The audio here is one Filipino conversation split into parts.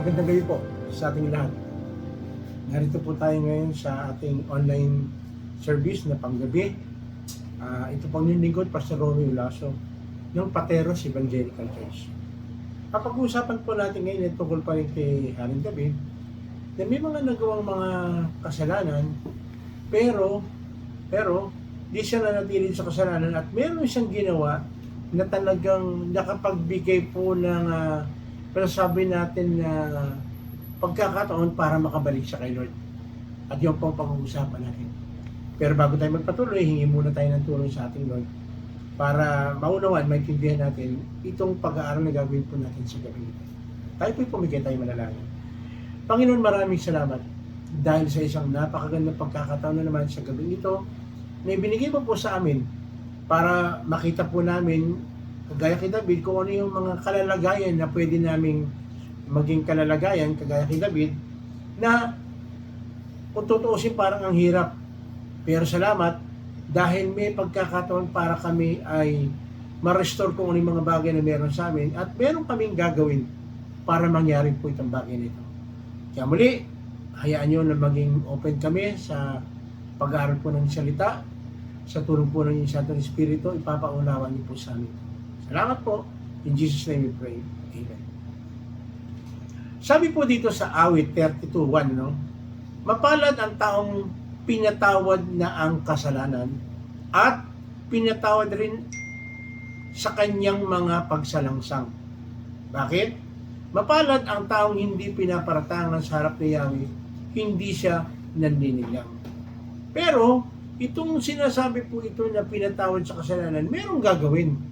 Magandang gabi po sa ating lahat. Narito po tayo ngayon sa ating online service na panggabi. Ito pang lingkod, Pastor Romeo Lasso ng Pateros Evangelical Church. Papag-uusapan po natin ngayon ay tungkol pa rin kay Haring David na may mga nagawang mga kasalanan pero di siya nanatili sa kasalanan at meron siyang ginawa na talagang nakapagbigay po ng pero sabi natin na pagkakataon para makabalik siya kay Lord. At yun po ang pag-uusapan natin. Pero bago tayo magpatuloy, hingi muna tayo ng tulong sa ating Lord para maunawan, maintindihan natin itong pag-aaral na gagawin po natin sa gabi ito. Tayo po'y pumigay, tayo manalangin. Panginoon, maraming salamat dahil sa isang napakagandang pagkakataon na naman sa gabi ito na ibinigay mo po sa amin para makita po namin kagaya kay David, kung ano yung mga kalalagayan na pwede naming maging kalalagayan, kagaya kay David, na kung tutuusin parang ang hirap. Pero salamat, dahil may pagkakataon para kami ay ma-restore kung ano yung mga bagay na meron sa amin at meron kaming gagawin para mangyari po itong bagay nito. Kaya muli, hayaan nyo na maging open kami sa pag-aaral po ng salita, sa tulong po ng inyong Santong Espiritu, ipapaunawan niyo po sa amin. Salamat po. In Jesus' name we pray. Amen. Sabi po dito sa awit 32:1, no? Mapalad ang taong pinatawad na ang kasalanan at pinatawad rin sa kanyang mga pagsalangsang. Bakit? Mapalad ang taong hindi pinaparatangan sa harap ni Yahweh, hindi siya naninilang. Pero, itong sinasabi po ito na pinatawad sa kasalanan, merong gagawin.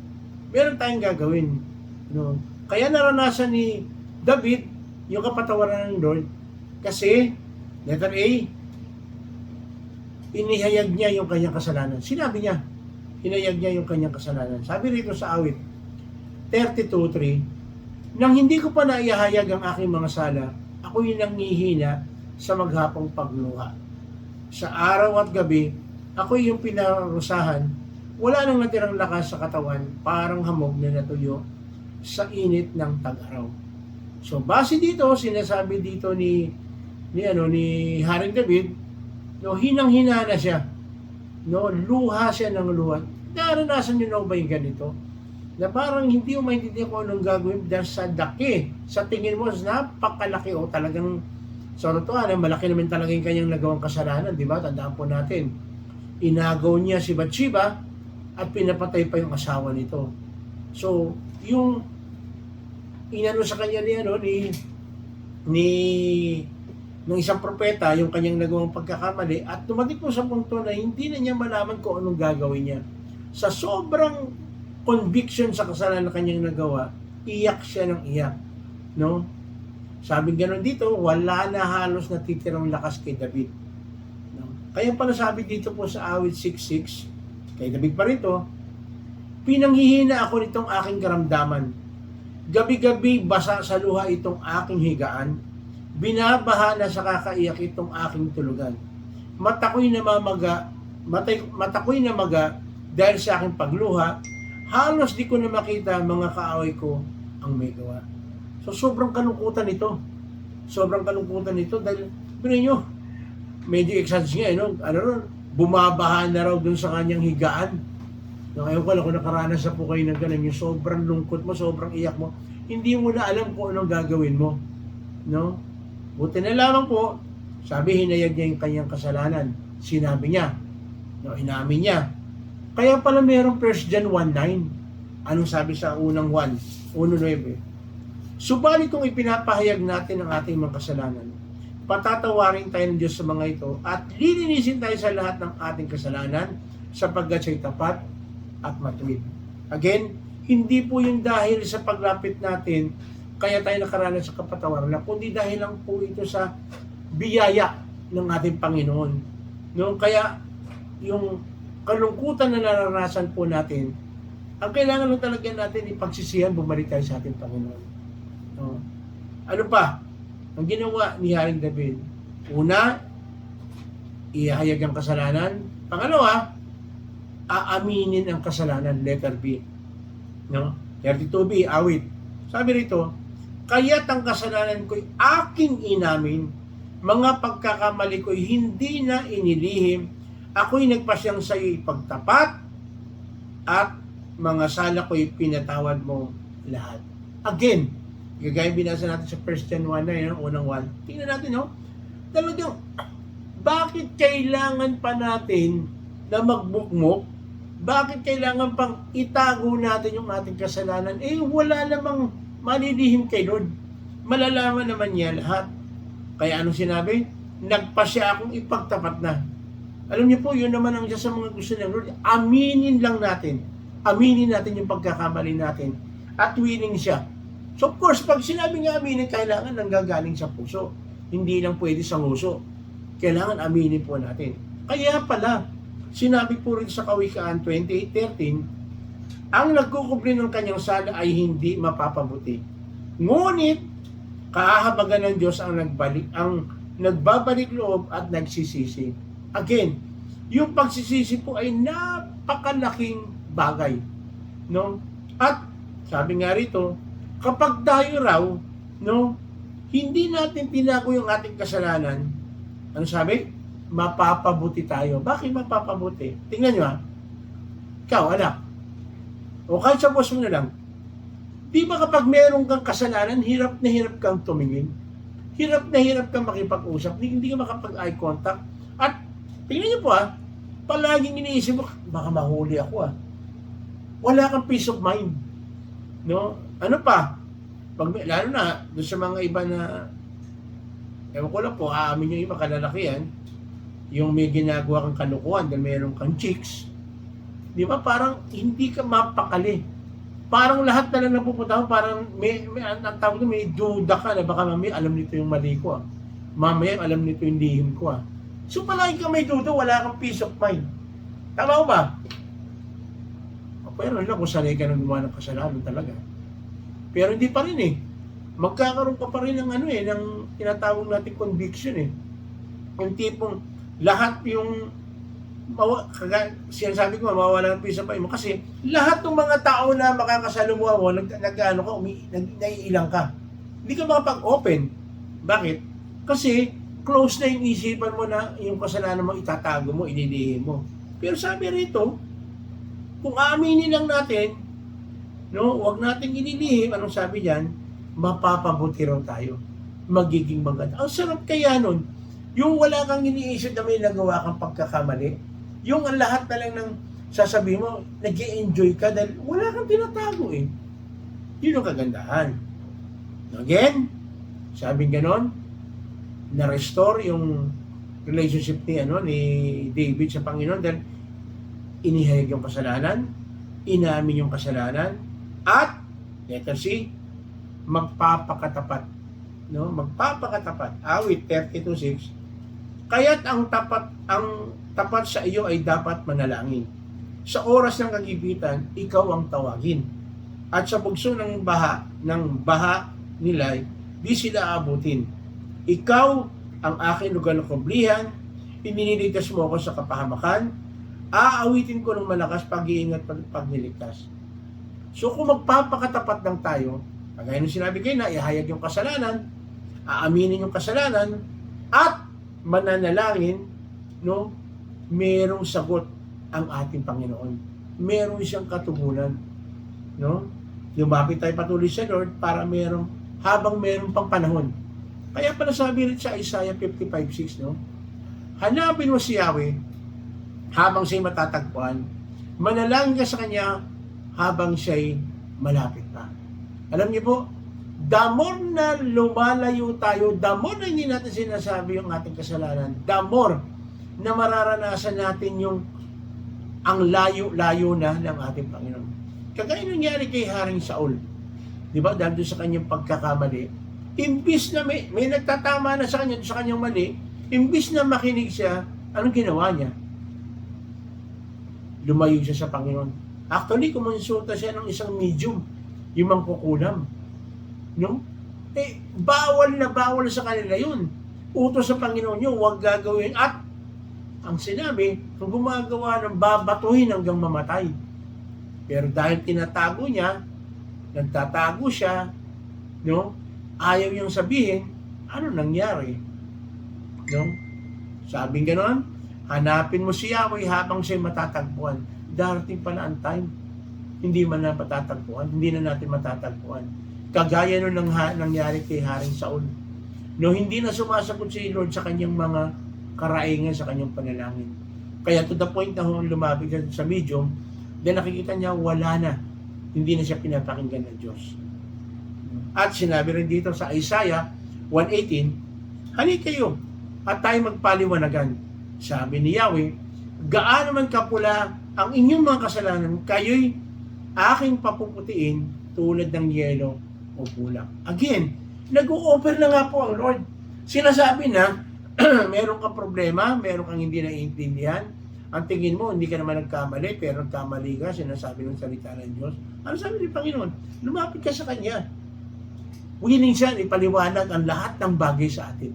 Meron tayong gagawin. No? Kaya naranasan ni David yung kapatawaran ng Lord kasi, letter A, inihayag niya yung kanyang kasalanan. Sinabi niya, hinayag niya yung kanyang kasalanan. Sabi rito sa awit 32:3, nang hindi ko pa naihayag ang aking mga sala, ako'y nanghihina sa maghapong pagluha. Sa araw at gabi, ako'y yung pinarusahan, wala nang natirang lakas sa katawan, parang hamog na natuyo sa init ng tag-araw. So base dito, sinasabi dito ni Haring David, no, hinang-hina na siya. No, luha siya ng luha. Naranasan niyo na ba yung ganito? Na parang hindi mo maintindihan kung anong gagawin dahil sa daki. Sa tingin mo, napakalaki o talagang sa totohanan, malaki naman talaga yung kanyang nagawang kasalanan, di ba? Tandaan po natin, inagaw niya si Bathsheba at pinapatay pa yung asawa nito. So, yung inano sa kanya ng isang propeta, yung kanyang nagawang pagkakamali, at tumating po sa punto na hindi na niya malaman kung anong gagawin niya. Sa sobrang conviction sa kasalanan na kanyang nagawa, iyak siya ng iyak. No? Sabi gano'n dito, wala na halos natitirang lakas kay David. No? Kaya pala sabi dito po sa awit 6:6, kay David pa rito, pinanghihina ako nitong aking karamdaman. Gabi-gabi basa sa luha itong aking higaan. Binabaha na sa kakaiyak itong aking tulugan. Matakoy na maga dahil sa aking pagluha, halos di ko na makita mga kaaway ko ang may gawa. So sobrang kalungkutan nito. Sobrang kalungkutan nito dahil nyo, medyo exaggerate nga, bumabaha na raw dun sa kanyang higaan. Ngayon ko lang kung nakaranas na po kayo ng ganun, yung sobrang lungkot mo, sobrang iyak mo, hindi mo na alam kung anong gagawin mo. No? Buti na lamang po, sabi hinayag niya yung kanyang kasalanan. Sinabi niya, no, inamin niya. Kaya pala mayroong 1 John 1:9. Anong sabi sa unang 1:9? Subalit kung ipinapahayag natin ang ating mga kasalanan, patatawarin tayo ng Diyos sa mga ito at lilinisin tayo sa lahat ng ating kasalanan sapagkat siya'y tapat at matuwid. Again, hindi po yung dahil sa paglapit natin kaya tayo nakaranas sa kapatawaran na, kundi dahil lang po ito sa biyaya ng ating Panginoon. No? Kaya yung kalungkutan na naranasan po natin, ang kailangan lang talaga natin ipagsisihan, bumalik tayo sa ating Panginoon. No? Ano pa? Ang ginawa ni Haring David, una, ihayag ang kasalanan. Pangalawa, aaminin ang kasalanan, letter B. No? 32B, awit. Sabi rito, Kaya't ang kasalanan ko'y aking inamin, mga pagkakamali ko'y hindi na inilihim, ako'y nagpasyang sa iyo'y pagtapat, at mga sala ko'y pinatawad mo lahat. Again, gagaya binasa natin sa 1 John 1 na yun, unang 1. Tingnan natin, no? Talagang, bakit kailangan pa natin na magbukmok? Bakit kailangan pang itago natin yung ating kasalanan? Wala namang malilihim kay Lord. Malalaman naman niya lahat. Kaya anong sinabi? Nagpasya akong ipagtapat na. Alam niyo po, yun naman ang isa sa mga gusto ng Lord. Aminin lang natin. Aminin natin yung pagkakamali natin. At willing siya. So of course, pag sinabi nga aminin, kailangan nanggagaling sa puso. Hindi lang pwede sa nguso. Kailangan aminin po natin. Kaya pala, sinabi po rin sa Kawikaan 28:13, ang nagkukubli ng kanyang sala ay hindi mapapabuti. Ngunit, kahahabagan ng Diyos ang nagbabalik loob at nagsisisi. Again, yung pagsisisi po ay napakalaking bagay. No? At, sabi nga rito, kapag tayo raw, no, hindi natin tinago yung ating kasalanan, ano sabi? Mapapabuti tayo. Bakit mapapabuti? Tingnan nyo ha. Ikaw, anak. O kahit sa boss mo na lang. Di ba kapag meron kang kasalanan, hirap na hirap kang tumingin? Hirap na hirap kang makipag-usap? Hindi ka makapag-eye contact? At, tingnan nyo po ha, palaging iniisip mo, baka mahuli ako Wala kang peace of mind. No? Ano pa? Lalo na, doon sa mga iba na, ewan ko lang po, aamin yung iba, kalalakihan, yung may ginagawa kang kalukuhan dahil meron kang chicks, di ba parang hindi ka mapakali. Parang lahat na lang napupunta mo, parang ang tawag doon, may duda ka na baka mamaya alam nito yung mali ko Mamaya alam nito yung lihim ko So palagi ka may duda, wala kang peace of mind. Tama ba? Pero na kung sanay ka nang gumawa ng kasalanan talaga. Pero hindi pa rin magkakaroon ka pa rin ng ng tinatawag natin conviction Yung tipong lahat yung sinasabi ko mawawala ng peace of mind mo kasi lahat ng mga tao na makakasalamuha mo naiilang ka. Hindi ka makapag-open. Bakit? Kasi close na yung isipan mo na yung kasalanan mo itatago mo, ililihim mo. Pero sabi rito, kung aaminin lang natin, no, wag nating ililihim, anong sabi diyan? Mapapabuti raw tayo. Magiging maganda. Ang sarap kaya nun. Yung wala kang iniisip na may nagawa kang pagkakamali. Yung ang lahat na lang ng sasabihin mo, nag-i-enjoy ka dahil wala kang tinatago Yun ang kagandahan. Again, sabi ganon, na-restore yung relationship ni David sa Panginoon dahil inihayag yung kasalanan, inamin yung kasalanan, at letter C, magpapakatapat. No? Magpapakatapat. Awit 32:6. Kaya't ang tapat sa iyo ay dapat manalangin. Sa oras ng kagipitan, ikaw ang tawagin. At sa bugso ng baha nila, di sila abutin. Ikaw ang aking lugar ng kublihan, inililigtas mo ako sa kapahamakan, aawitin ko ng malakas pag-iingat pagniligtas. So kung magpapakatapat lang tayo, kagaya ng sinabi kayo na ihayag yung kasalanan, aaminin yung kasalanan, at mananalangin, no, merong sagot ang ating Panginoon. Meron siyang katugunan. No? Lumapit tayo patuloy sa Lord para habang meron pang panahon. Kaya pala sabi rin sa Isaiah 55:6, no? Hanapin mo si Yahweh habang siya'y matatagpuan. Manalangin ka sa Kanya habang siya'y malapit pa. Alam niyo po, the more na lumalayo tayo, the more na hindi natin sinasabi yung ating kasalanan, the more na mararanasan natin yung ang layo-layo na ng ating Panginoon. Kagaya nangyari kay Haring Saul. Di ba? Dahil doon sa kanyang pagkakamali, imbis na may nagtatama na sa kanyang mali, imbis na makinig siya, anong ginawa niya? Lumayo siya sa Panginoon. Actually, kumonsulta siya ng isang medium, yung mangkukulam. No? Bawal na bawal sa kanila yun. Utos sa Panginoon yun, huwag gagawin. At ang sinabi, kung gumagawa ng babatuhin hanggang mamatay. Pero dahil tinatago niya, nagtatago siya, no? Ayaw niyang sabihin, ano nangyari? No? Sabing gano'n, hanapin mo si Yahweh habang siya'y matatagpuan. Darating pala ang time, hindi man na matatagpuan, hindi na natin matatagpuan. Kagaya nung nangyari kay Haring Saul. No, hindi na sumasagot si Lord sa kanyang mga karaingan sa kanyang panalangin. Kaya to the point na lumapit sa medium, then nakikita niya wala na. Hindi na siya pinapakinggan ng Diyos. At sinabi rin dito sa Isaiah 1:18, "Halika kayo at tayo magpaliwanagan." Sabi ni Yahweh, "Gaano man kapula ang inyong mga kasalanan, kayo'y aking papuputiin tulad ng yelo o bulak." Again, nag-o-offer na nga po ang Lord. Sinasabi na, meron kang problema, meron kang hindi naiintindihan, ang tingin mo, hindi ka naman nagkamali, pero nagkamali ka, sinasabi ng salita ng Diyos. Ano sabi ni Panginoon? Lumapit ka sa Kanya. Willing siya na ipaliwanag ang lahat ng bagay sa atin.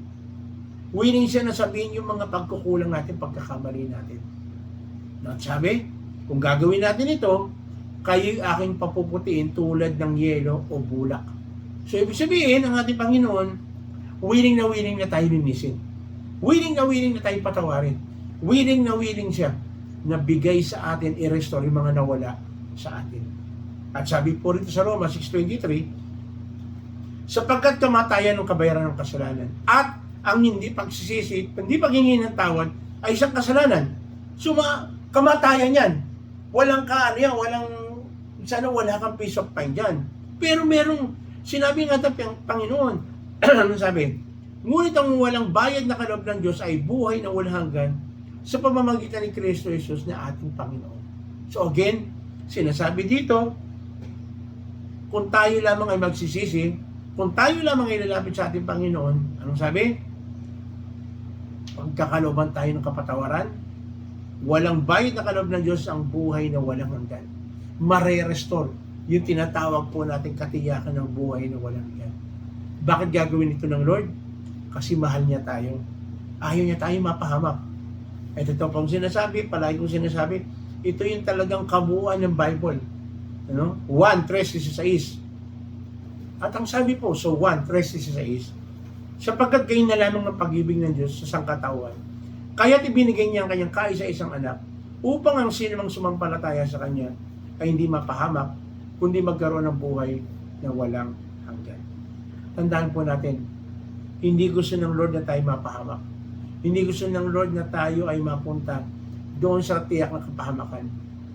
Willing siya na sabihin yung mga pagkukulang natin, pagkakamali natin. At sabi, kung gagawin natin ito, kayo'y aking papuputiin tulad ng yelo o bulak. So, ibig sabihin, ang ating Panginoon, willing na tayo linisin. Willing na tayo patawarin. Willing siya na bigay sa atin, i-restore yung mga nawala sa atin. At sabi po rito sa Roma 6:23, sapagkat kamatayan ng kabayaran ng kasalanan at ang hindi pagsisisi, hindi paghingi ng tawad ay isang kasalanan. So, kamatayan yan. Walang wala kang peace of mind yan. Pero merong, sinabi nga ng Panginoon, ano sabi? Ngunit ang walang bayad na kaloob ng Diyos ay buhay na walang hanggan sa pamamagitan ni Kristo Jesus na ating Panginoon. So again, sinasabi dito, kung tayo lamang ay magsisisi, kung tayo lamang ay lalapit sa ating Panginoon, anong sabi? Pagkakalooban tayo ng kapatawaran, walang bayad na kaloob ng Diyos ang buhay na walang hanggan. Mare-restore yung tinatawag po natin katiyakan ng buhay na walang hanggan. Bakit gagawin ito ng Lord? Kasi mahal niya tayo. Ayaw niya tayo mapahamak. At ito pong sinasabi, palagi kong sinasabi, ito yung talagang kabuuan ng Bible. 1:3-16. At ang sabi po, so 1:3-16, sapagkat kayo na lamang ng pag-ibig ng Diyos sa sangkatauhan, kaya't ibinigay niya ang kanyang kaisa-isang anak, upang ang sinumang sumampalataya sa kanya ay hindi mapahamak, kundi magkaroon ng buhay na walang hanggan. Tandaan po natin, hindi gusto ng Lord na tayo mapahamak. Hindi gusto ng Lord na tayo ay mapunta doon sa tiyak na kapahamakan.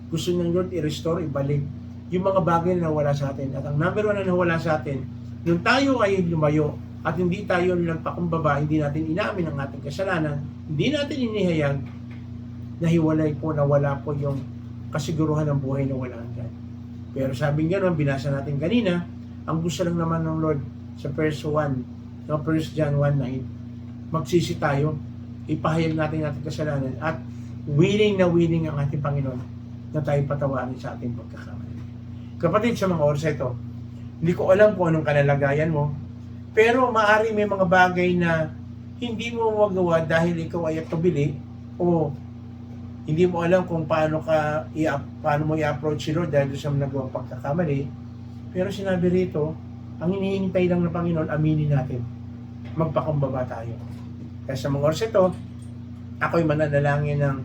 Gusto ng Lord i-restore, ibalik yung mga bagay na nawala sa atin. At ang number 1 na nawala sa atin, nung tayo ay lumayo at hindi tayo nagpakumbaba, hindi natin inamin ang ating kasalanan, hindi natin inihayag, nahiwalay po, nawala po yung kasiguruhan ng buhay na wala hanggan. Pero sabi nga naman, binasa natin kanina, ang gusto lang naman ng Lord sa verse 1, 1 John 1:9, magsisi tayo, ipahayag natin ang ating kasalanan at willing ang ating Panginoon na tayo patawarin sa ating pagkakamali. Kapatid, sa mga oras ito, hindi ko alam kung anong kalalagayan mo, pero maaari may mga bagay na hindi mo magawa dahil ikaw ay atubili o hindi mo alam kung paano mo i-approach si Lord dahil sa nagawang pagkakamali. Pero sinabi rito, ang hinihintay lang ng Panginoon, aminin natin. Magpakumbaba tayo. Kaya sa mga oras ito, ako'y mananalangin ng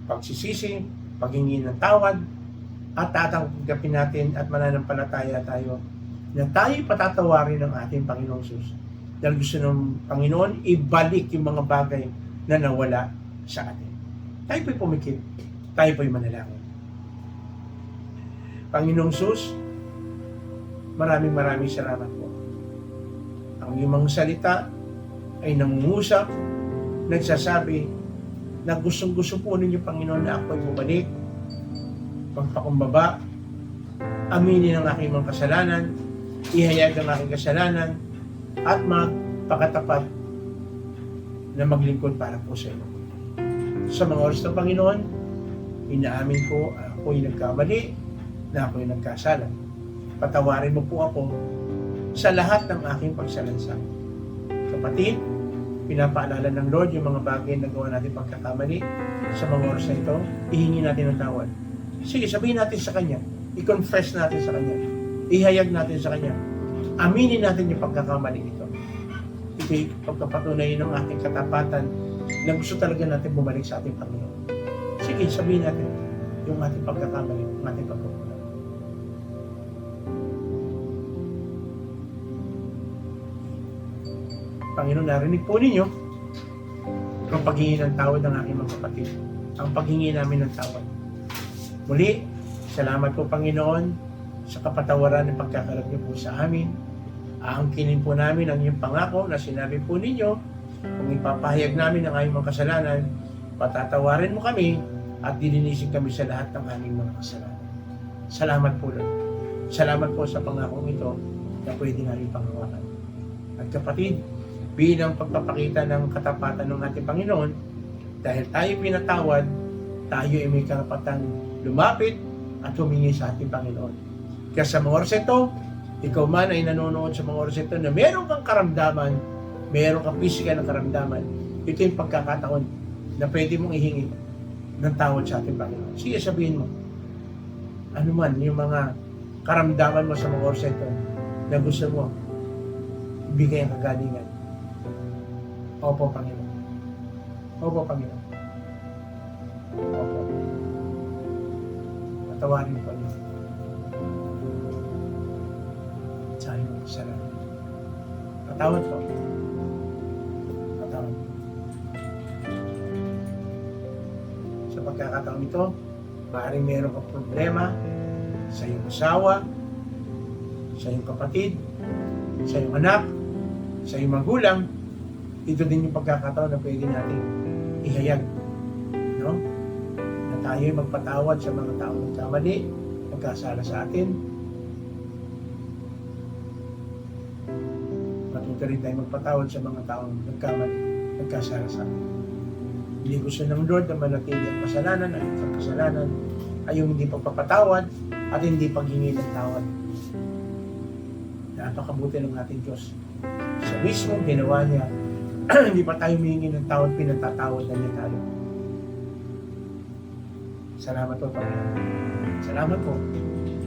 pagsisisi, paghingi ng tawad, at tatanggapin natin at mananampalataya tayo na tayo patatawarin ng ating Panginoong Jesus. Dahil gusto ng Panginoon, ibalik yung mga bagay na nawala sa atin. Tayo po'y pumikit, tayo po'y manalangin. Panginoong Jesus, maraming salamat po. Ang iyong mga salita ay nangungusap, nagsasabi na gustong-gusto po ninyo, Panginoon, na ako'y bumalik, magpakumbaba, aminin ang aking mga kasalanan, ihayag ang aking kasalanan, at magpakatapat na maglingkod para po sa inyo. Sa mga oras ng Panginoon, inaamin ko ako'y nagkamali, na ako'y nagkasala. Patawarin mo po ako sa lahat ng aking pagsalansang. Kapatid, pinapaalala ng Lord yung mga bagay na gawa natin pagkakamali sa mga oras na ito, ihingi natin ng tawad. Sige, sabihin natin sa Kanya, i-confess natin sa Kanya, ihayag natin sa Kanya. Aminin natin yung pagkakamali ito. Ito'y pagkapatunay ng ating katapatan na gusto talaga natin bumalik sa ating Panginoon. Sige, sabihin natin yung ating pagkakamali, yung ating pagkukulang. Panginoon, narinig po ninyo ang paghingi ng tawad ng aking mga kapatid. Ang paghingi namin ng tawad. Muli, salamat po Panginoon sa kapatawaran ng pagkakalap niyo po sa amin. Aangkinin po namin ang iyong pangako na sinabi po ninyo, kung ipapahayag namin ang aming mga kasalanan, patatawarin mo kami at dilinisin kami sa lahat ng aming mga kasalanan. Salamat po Lord. Salamat po sa pangakong ito na pwede namin panghawakan. At kapatid, bilang pagpapakita ng katapatan ng ating Panginoon, dahil tayo pinatawad, tayo ay may karapatan lumapit at humingi sa ating Panginoon. Kaya sa mga oras ito, ikaw man ay nanonood sa mga oras ito na meron kang karamdaman, meron kang physical na karamdaman, ito yung pagkakataon na pwede mong ihingi ng tawad sa ating Panginoon. Sige, sabihin mo, ano man yung mga karamdaman mo sa mga oras ito na gusto mo, ibigay ang kagalingan. Opo, Panginoon. Opo, Panginoon. Opo. Patawarin po niyo. Sabi mo, salamat. Patawad po. Patawad. Sa pagkakataon ito, maaaring meron kang problema sa iyong asawa, sa iyong kapatid, sa iyong anak, sa iyong magulang. Ito din yung pagkakataon na pwede natin ihayag. No? Na tayo magpatawad sa mga taong nagkamali, nagkasala sa atin. Matuto rin tayo magpatawad sa mga taong nagkamali, nagkasala sa atin. Hindi gusto ng Lord na manatili ang kasalanan at ang kasalanan ay yung hindi pagpapatawad at hindi paghingi ng tawad. Napakabuti ng ating Diyos. Sa mismo ginawa niya, hindi pa tayo humingi ng tawad, pinatatawad na niya tayo. Salamat po, Panginoon. Salamat po.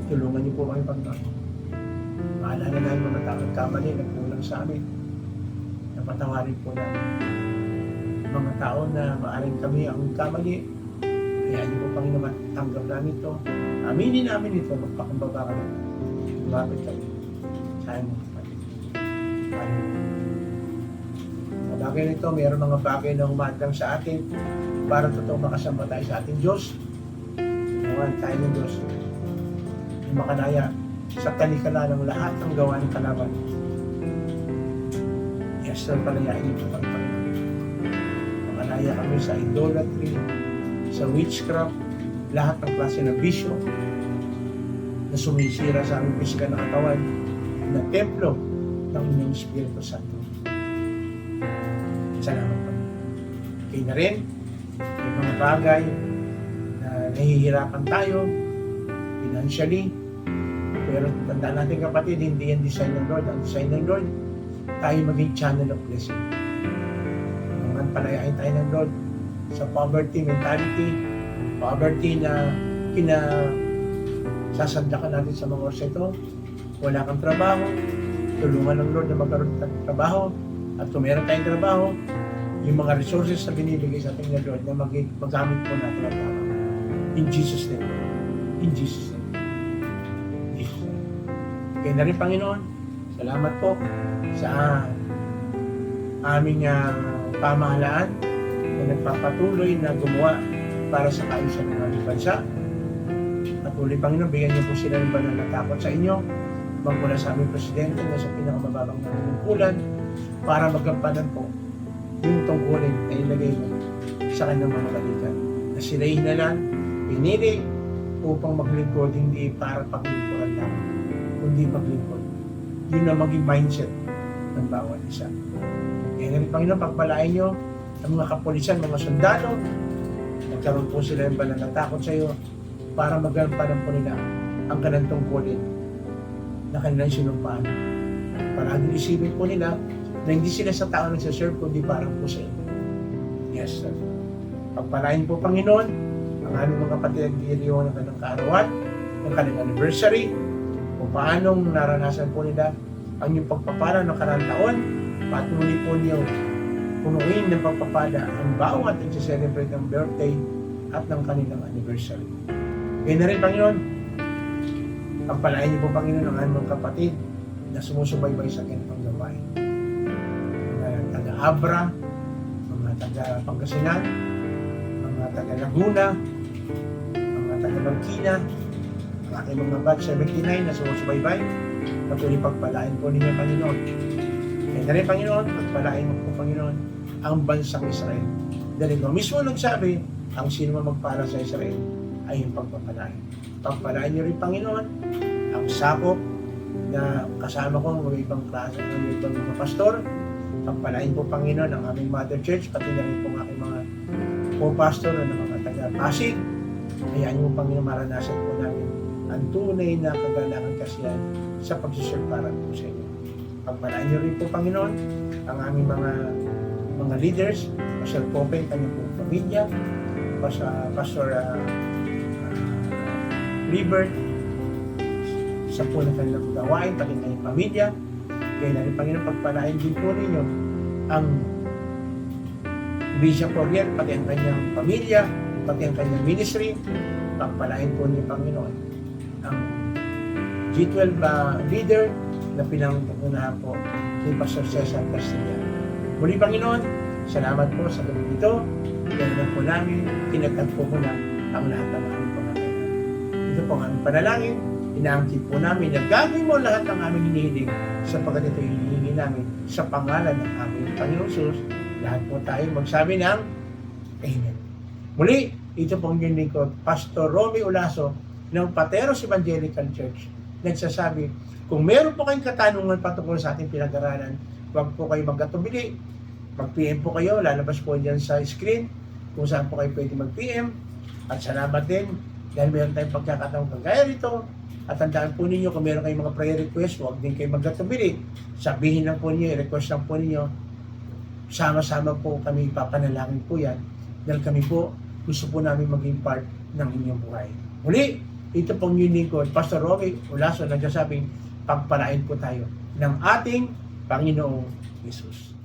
Tulungan niyo po kami, Panginoon. Maalala namin mga taong kamali, nagkulang sa amin. Napatawarin po namin. Mga tao na maaaring kami ang kamali, kaya niyo po, Panginoon, tanggap namin ito. Aminin namin ito, magpakumbaba kami. Lumapit kami. Sayang mo, Panginoon. Sa bagay nito, mayroon mga bagay na humadlang sa atin para totoong makasamba tayo sa ating Diyos. Nawan tayo ng Diyos. Yung makanaya sa talikala ng lahat ng gawa ng kalaban. Yes, sir, palayain niyo po, Panginoon. Makanaya kami sa idolatry, sa witchcraft, lahat ng klase ng bisyo na sumisira sa aming pisikal na katawan na templo ng inyong Espiritu Santo. Salamat po. Kayo na rin, may mga bagay na nahihirapan tayo financially, pero tandaan natin kapatid, hindi yan design ng Lord. Ang design ng Lord, tayo maging channel of blessing. Naman palayain tayo ng Lord sa poverty mentality, poverty na sasadlakan natin sa mga oras ito. Wala kang trabaho, tulungan ng Lord na magkaroon ng trabaho, at kung meron tayong trabaho, yung mga resources na binibigay sa ating Lord na magamit po natin ang tama. In Jesus' name. In Jesus' name. In Jesus' name. Kaya na rin, Panginoon, salamat po sa aming pamahalaan na nagpapatuloy na gumawa para sa kaayusan ng aming bansa. Patuloy, Panginoon, bigyan niyo po sila ng banal na takot sa inyo, magmula sa aming presidente na sa pinakamababang nanunungkulan, para magampanan po yung tungkulin na ilagay mo sa kanyang mga kalikan. Na sila hinalan, pinili upang maglingkod, hindi para paglingkuran lang, kundi maglingkod. Yun ang maging mindset ng bawat isa. Kaya rin, Panginoon, pagpalain nyo ang mga kapulisan, mga sundalo, nagkaroon po sila yung banal na takot sa iyo para magampanan po nila ang kanilang tungkulin na kanilang sinumpaan. Para isipin po nila na hindi sila sa tao nagsaserve, kundi parang po sa iyo. Yes, sir. Pagpalain po, Panginoon, ang aming mga kapatid nagdiriwan ng kanilang kaarawan, ng kanilang anniversary, kung paanong naranasan po nila ang iyong pagpapala ng karang taon. Patuloy po niyo punuin ng pagpapala ang bawat nagsiselebrate ng birthday at ng kanilang anniversary. Gaya na rin, Panginoon, pagpalain niyo po, Panginoon, ang aming kapatid na sumusubaybay sa ganitong gawain. Mga taga-Abra, mga taga-Pangasinan, mga taga-Laguna, mga taga-Marikina, ang aking mga batch 79 na sumusubaybay, patuloy pagpalain po ninyo, Panginoon. Kaya na rin, Panginoon, pagpalain mo po, Panginoon, ang bansang Israel. Dahil ikaw mismo nagsabi, ang sino man magpala sa Israel ay yung pagpapalain. Pagpalain niyo rin, Panginoon, ang sakop na kasama ko ng ibang klase, ng ibang mga pastor. Pagpalain po, Panginoon, ang aming Mother Church, pati na rin po ang aking mga co-pastor na mga taga-Pasig. Hayaan niyo, Panginoon, maranasan po namin ang tunay na kagalakan kasiyan sa pagsiserve para po sa inyo. Pagpalain niyo rin po, Panginoon, ang aming mga leaders, Pastor Popeng, kanyang po pamilya, Pastor Libert, sa po na kanilang gawain, pati kanyang pamilya. Kaya na rin, Panginoon, pagpalain din po ninyo ang Bishop Roger, pati ang kanyang pamilya, pati ang kanyang ministry. Pagpalain po niyo, Panginoon, ang G12 leader na pinangunahan po ni Pastor Cesar Castilla. Muli, Panginoon, salamat po sa gabi ito. Dahil na po namin, tinagtagpo mo na ang lahat ng aming pangangailangan. Ito po ang aming panalangin. Inaangkin po namin na gagawin mo lahat ng aming hinihiling sapagkat ito hinihingi namin sa pangalan ng aming Panginoon Jesus. Lahat po tayo magsabi ng Amen. Muli, ito pong yung lingkod, Pastor Romy Ulaso ng Pateros Evangelical Church. Nagsasabi, kung meron po kayong katanungan patungkol sa ating pinag-aralan, huwag po kayo magkatubili. Mag-PM po kayo, lalabas po dyan sa screen kung saan po kayo pwede mag-PM. At salamat din dahil meron tayong pagkakataong kagaya rito. At tandaan po ninyo, kung meron kayong mga prayer request, huwag din kayo magkatubili. Sabihin lang po ninyo, request lang po ninyo. Sama-sama po kami ipapanalangin po yan dahil kami po gusto po namin maging part ng inyong buhay. Muli, ito pong yung lingkod, Pastor Romy Ulaso, nagsasabing pagpalain po tayo ng ating Panginoong Jesus.